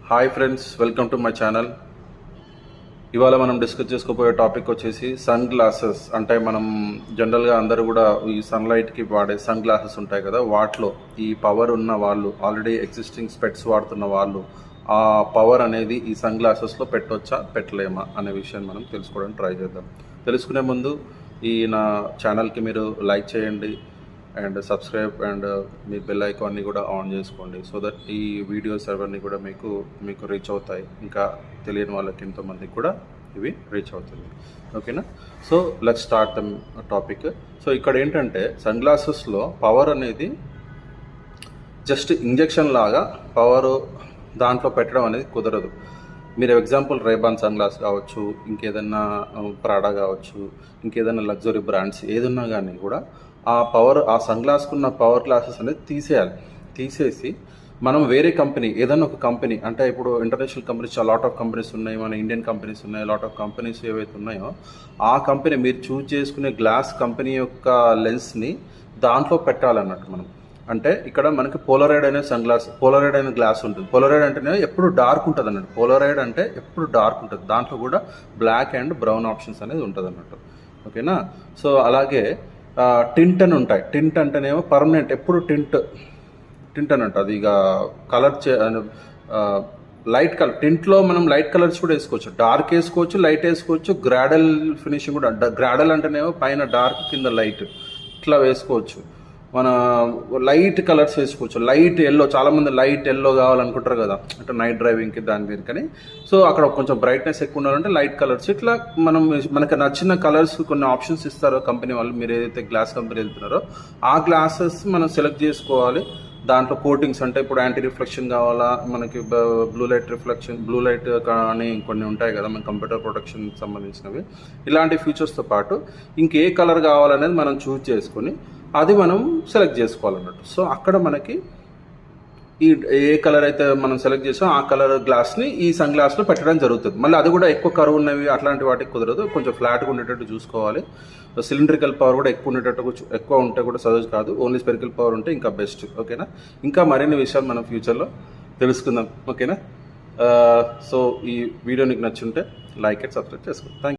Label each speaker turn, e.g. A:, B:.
A: Hi friends, welcome to my channel. ఇవాళ మనం discuss చేసుకోబోయే టాపిక్ వచ్చేసి సన్ గ్లాసెస్. అంటే మనం జనరల్గా అందరూ కూడా ఈ సన్లైట్కి వాడే సన్ గ్లాసెస్ ఉంటాయి కదా, వాటిలో ఈ పవర్ ఉన్న వాళ్ళు, ఆల్రెడీ ఎగ్జిస్టింగ్ స్పెట్స్ వాడుతున్న వాళ్ళు, ఆ పవర్ అనేది ఈ సన్ గ్లాసెస్లో పెట్టవచ్చా పెట్టలేమా అనే విషయాన్ని మనం తెలుసుకోవడానికి ట్రై చేద్దాం. తెలుసుకునే ముందు ఈ నా ఛానల్కి మీరు లైక్ చేయండి and subscribe and me bell ఐకాన్ని కూడా ఆన్ చేసుకోండి, సో దట్ ఈ వీడియోస్ అవన్నీ కూడా మీకు రీచ్ అవుతాయి. ఇంకా తెలియని వాళ్ళకి ఎంతోమందికి కూడా ఇవి రీచ్ అవుతుంది. ఓకేనా? So let's start the topic. So ఇక్కడ ఏంటంటే సన్ గ్లాసెస్లో పవర్ అనేది జస్ట్ ఇంజెక్షన్ లాగా పవర్ దాంట్లో పెట్టడం అనేది కుదరదు. మీరు ఎగ్జాంపుల్ రేబాన్ సన్ గ్లాస్ కావచ్చు, ఇంకేదన్నా ప్రాడా కావచ్చు, ఇంకేదన్నా లగ్జరీ బ్రాండ్స్ ఏదన్నా కానీ కూడా ఆ పవర్, ఆ సన్ గ్లాస్కు ఉన్న పవర్ గ్లాసెస్ అనేది తీసేసి మనం వేరే కంపెనీ, ఏదైనా ఒక కంపెనీ, అంటే ఇప్పుడు international companies lot of companies ఉన్నాయి, మన ఇండియన్ కంపెనీస్ ఉన్నాయి, లాట్ ఆఫ్ కంపెనీస్ ఏవైతే ఉన్నాయో ఆ కంపెనీ మీరు చూస్ చేసుకునే గ్లాస్ కంపెనీ యొక్క లెన్స్ని దాంట్లో పెట్టాలన్నట్టు మనం. అంటే ఇక్కడ మనకి పోలరైడ్ అనే సన్ గ్లాస్, పోలరైడ్ అనే గ్లాస్ ఉంటుంది. పోలరైడ్ అంటేనే ఎప్పుడు డార్క్ ఉంటుంది అన్నట్టు. పోలరైడ్ అంటే ఎప్పుడు డార్క్ ఉంటుంది, దాంట్లో కూడా బ్లాక్ అండ్ బ్రౌన్ ఆప్షన్స్ అనేది ఉంటుంది అన్నట్టు. ఓకేనా? సో అలాగే టింట్ అని ఉంటాయి. టింట్ అంటేనేమో పర్మనెంట్, ఎప్పుడు టింట్ అని ఉంటుంది. ఇక కలర్ లైట్ కలర్ టింట్లో మనం లైట్ కలర్స్ కూడా వేసుకోవచ్చు, డార్క్ వేసుకోవచ్చు, లైట్ వేసుకోవచ్చు, గ్రాడల్ ఫినిషింగ్ కూడా. గ్రాడల్ అంటేనేమో పైన డార్క్ కింద లైట్ ఇట్లా వేసుకోవచ్చు. మన లైట్ కలర్స్ వేసుకోవచ్చు, లైట్ ఎల్లో, చాలామంది లైట్ ఎల్లో కావాలనుకుంటారు కదా, అంటే నైట్ డ్రైవింగ్కి దాని మీద. కానీ సో అక్కడ కొంచెం బ్రైట్నెస్ ఎక్కువ ఉండాలంటే లైట్ కలర్స్, ఇట్లా మనకు నచ్చిన కలర్స్ కొన్ని ఆప్షన్స్ ఇస్తారు కంపెనీ వాళ్ళు. మీరు ఏదైతే గ్లాస్ కంపెనీ వెళ్తున్నారో ఆ గ్లాసెస్ మనం సెలెక్ట్ చేసుకోవాలి. దాంట్లో కోటింగ్స్ అంటే ఇప్పుడు యాంటీ రిఫ్లెక్షన్ కావాలా, మనకి బ్లూ లైట్ కానీ కొన్ని ఉంటాయి కదా మన కంప్యూటర్ ప్రొటెక్షన్ సంబంధించినవి. ఇలాంటి ఫీచర్స్తో పాటు ఇంకే కలర్ కావాలనేది మనం చూజ్ చేసుకొని అది మనం సెలెక్ట్ చేసుకోవాలన్నట్టు. సో అక్కడ మనకి ఈ ఏ కలర్ అయితే మనం సెలెక్ట్ చేసామో ఆ కలర్ గ్లాస్ని ఈ సన్ గ్లాస్లో పెట్టడం జరుగుతుంది. మళ్ళీ అది కూడా ఎక్కువ కరువు ఉన్నవి అట్లాంటి వాటికి కుదరదు, కొంచెం ఫ్లాట్గా ఉండేటట్టు చూసుకోవాలి. సిలిండ్రికల్ పవర్ కూడా ఎక్కువ ఉండేటట్టు, ఎక్కువ ఉంటే కూడా సజెస్ట్ కాదు, ఓన్లీ స్పెరికల్ పవర్ ఉంటే ఇంకా బెస్ట్. ఓకేనా? ఇంకా మరిన్ని విషయాలు మనం ఫ్యూచర్లో తెలుసుకుందాం. ఓకేనా? సో ఈ వీడియో నీకు నచ్చుంటే లైక్ అండ్ సబ్స్క్రైబ్ చేసుకోండి. Thank you.